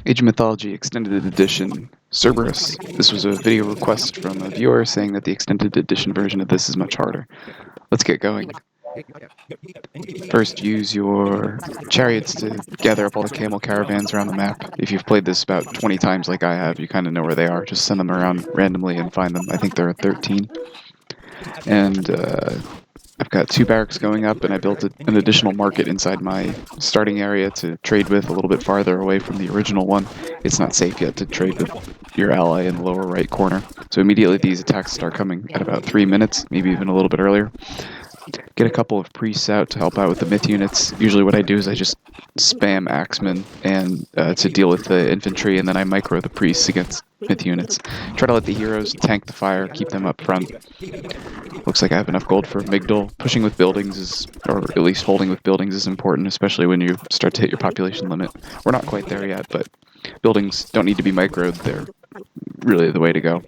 Age of Mythology Extended Edition Cerberus. This was a video request from a viewer saying that the extended edition version of this is much harder. Let's get going. First, use your chariots to gather up all the camel caravans around the map. If you've played this about 20 times like I have, you kind of know where they are. Just send them around randomly and find them. I think there are 13. And I've got 2 barracks going up, and I built an additional market inside my starting area to trade with a little bit farther away from the original one. It's not safe yet to trade with your ally in the lower right corner. So immediately these attacks start coming at about 3 minutes, maybe even a little bit earlier. Get a couple of priests out to help out with the myth units. Usually what I do is I just spam axemen and to deal with the infantry, and then I micro the priests against myth units. Try to let the heroes tank the fire, keep them up front. Looks like I have enough gold for Migdal. Pushing with buildings is, or at least holding with buildings is important, especially when you start to hit your population limit. We're not quite there yet, but buildings don't need to be microed. They're really the way to go.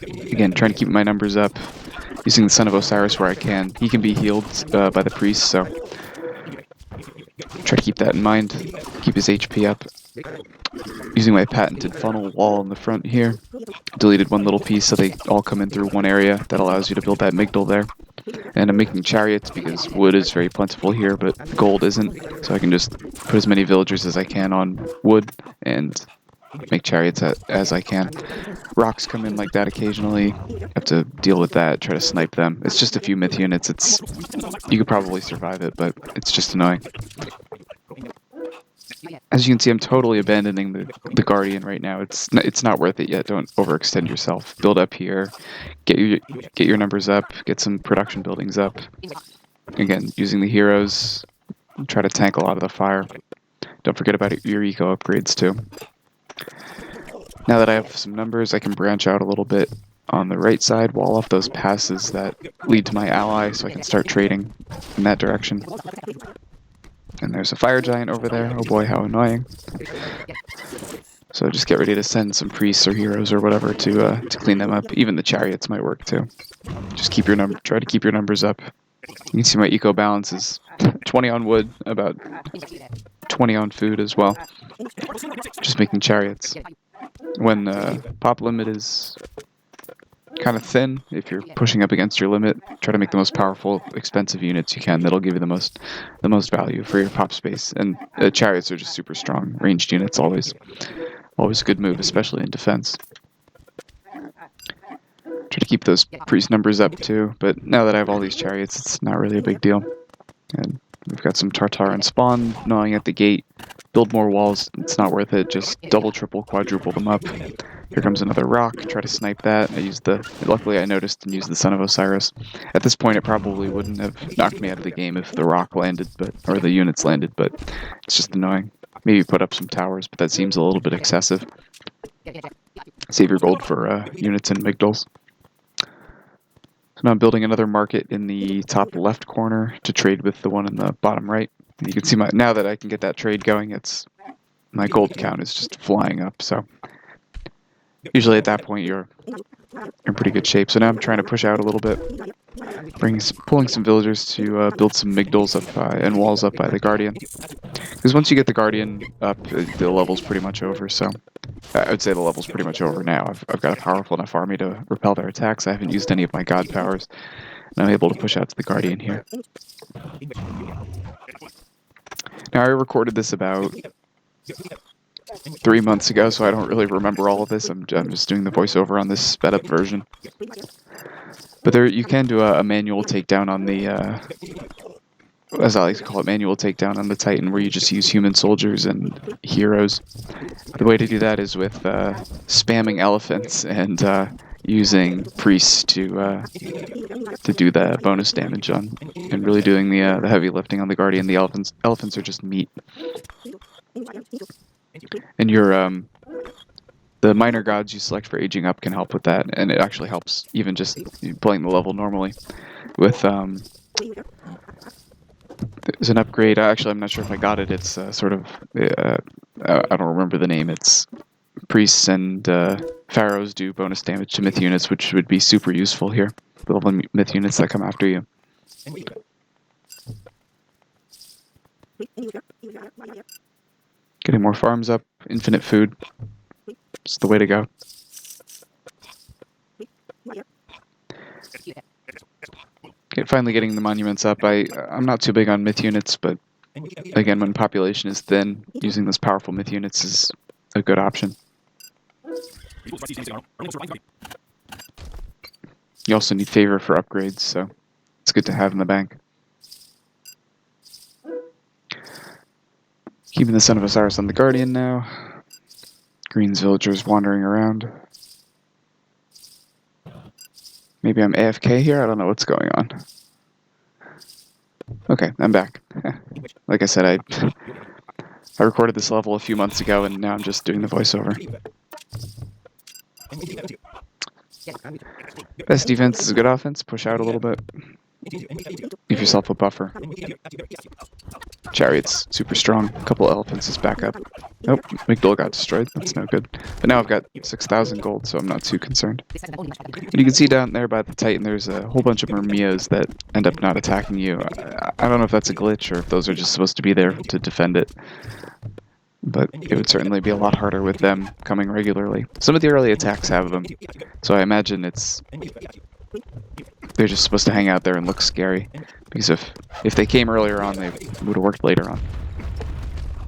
Again, trying to keep my numbers up. Using the Son of Osiris where I can. He can be healed by the priest, so try to keep that in mind. Keep his HP up. Using my patented funnel wall in the front here. Deleted one little piece so they all come in through one area. That allows you to build that Migdal there. And I'm making chariots because wood is very plentiful here, but gold isn't. So I can just put as many villagers as I can on wood and make chariots as I can. Rocks come in like that occasionally. Have to deal with that, try to snipe them. It's just a few myth units. You could probably survive it, but it's just annoying. As you can see, I'm totally abandoning the Guardian right now. It's not worth it yet. Don't overextend yourself. Build up here. Get your numbers up. Get some production buildings up. Again, using the heroes. Try to tank a lot of the fire. Don't forget about your eco upgrades too. Now that I have some numbers, I can branch out a little bit on the right side, wall off those passes that lead to my ally, so I can start trading in that direction. And there's a fire giant over there. Oh boy, how annoying. So just get ready to send some priests or heroes or whatever to clean them up. Even the chariots might work too. Just try to keep your numbers up. You can see my eco balance is 20 on wood, about 20 on food as well. Just making chariots. When pop limit is kind of thin, if you're pushing up against your limit, try to make the most powerful, expensive units you can. That'll give you the most value for your pop space. And chariots are just super strong, ranged units always a good move, especially in defense. Try to keep those priest numbers up too, but now that I have all these chariots, it's not really a big deal. And we've got some Tartar and spawn gnawing at the gate. Build more walls, it's not worth it, just double, triple, quadruple them up. Here comes another rock, try to snipe that. Luckily I noticed and used the Son of Osiris. At this point it probably wouldn't have knocked me out of the game if the rock landed, or the units landed, but it's just annoying. Maybe put up some towers, but that seems a little bit excessive. Save your gold for units and Migdals. So now I'm building another market in the top left corner to trade with the one in the bottom right. And you can see now that I can get that trade going, my gold count is just flying up. So usually at that point you're in pretty good shape. So now I'm trying to push out a little bit, pulling some villagers to build some Migdals up and walls up by the Guardian. Because once you get the Guardian up, the level's pretty much over. So I would say the level's pretty much over now. I've got a powerful enough army to repel their attacks. I haven't used any of my god powers, and I'm able to push out to the Guardian here. Now, I recorded this about 3 months ago, so I don't really remember all of this. I'm just doing the voiceover on this sped-up version. But you can do a manual takedown on the, as I like to call it, manual takedown on the Titan, where you just use human soldiers and heroes. The way to do that is with spamming elephants and using priests to do the bonus damage on, and really doing the heavy lifting on the Guardian. The elephants are just meat. And the minor gods you select for aging up can help with that, and it actually helps even just playing the level normally. With there's an upgrade. Actually, I'm not sure if I got it. It's sort of I don't remember the name. It's priests and pharaohs do bonus damage to myth units, which would be super useful here. The level myth units that come after you. Getting more farms up, infinite food. It's the way to go. Okay, finally getting the monuments up. I'm not too big on myth units, but again, when population is thin, using those powerful myth units is a good option. You also need favor for upgrades, so it's good to have in the bank. Keeping the Son of Osiris on the Guardian now. Green's villagers wandering around. Maybe I'm AFK here? I don't know what's going on. Okay, I'm back. Like I said, I recorded this level a few months ago, and now I'm just doing the voiceover. Best defense is a good offense. Push out a little bit. Give yourself a buffer. Chariot's super strong. A couple elephants is back up. Nope, Migdol got destroyed. That's no good. But now I've got 6,000 gold, so I'm not too concerned. And you can see down there by the Titan, there's a whole bunch of murmillos that end up not attacking you. I don't know if that's a glitch or if those are just supposed to be there to defend it. But it would certainly be a lot harder with them coming regularly. Some of the early attacks have them, so I imagine they're just supposed to hang out there and look scary. Because if they came earlier on, they would have worked later on.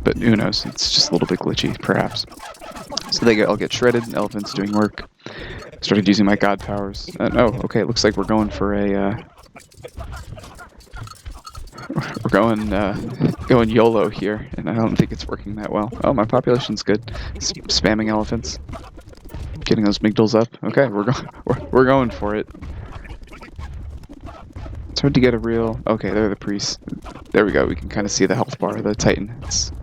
But who knows? It's just a little bit glitchy, perhaps. So they all get shredded. Elephants doing work. Started using my god powers. Oh, okay. It looks like we're going for a. We're going YOLO here, and I don't think it's working that well. Oh, my population's good. Spamming elephants, getting those Migdols up. Okay, we're going for it. It's hard to get a real. Okay, they're the priests. There we go. We can kind of see the health bar of the Titan.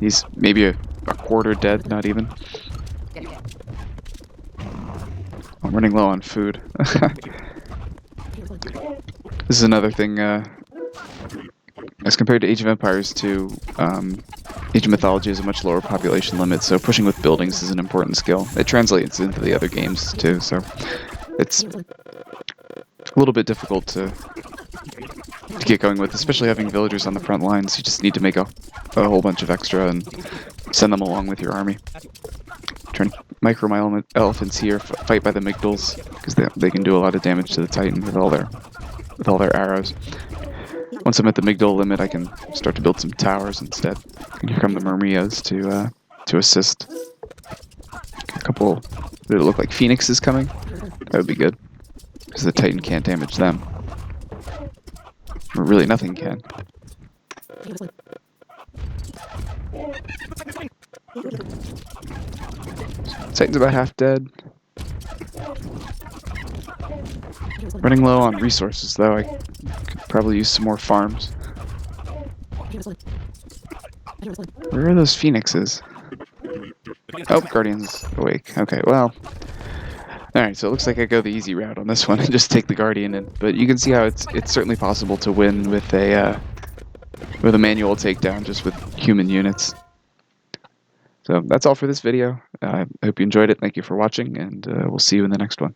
He's maybe a quarter dead, not even. I'm running low on food. This is another thing. As compared to Age of Empires 2, Age of Mythology has a much lower population limit, so pushing with buildings is an important skill. It translates into the other games too, so it's a little bit difficult to get going with, especially having villagers on the front lines. You just need to make a whole bunch of extra and send them along with your army. Trying to micro my elephants here, fight by the Migdols, because they can do a lot of damage to the Titan with all their arrows. Once I'm at the Migdol limit, I can start to build some towers instead. And here come the murmillos to assist. A couple. Did it look like phoenixes coming? That would be good, because the Titan can't damage them. Or really, nothing can. Titan's about half dead. Running low on resources, though. I could probably use some more farms. Where are those phoenixes? Oh, Guardian's awake. Okay, well. Alright, so it looks like I go the easy route on this one and just take the Guardian in. But you can see how it's certainly possible to win with a manual takedown just with human units. So that's all for this video. I hope you enjoyed it. Thank you for watching, and we'll see you in the next one.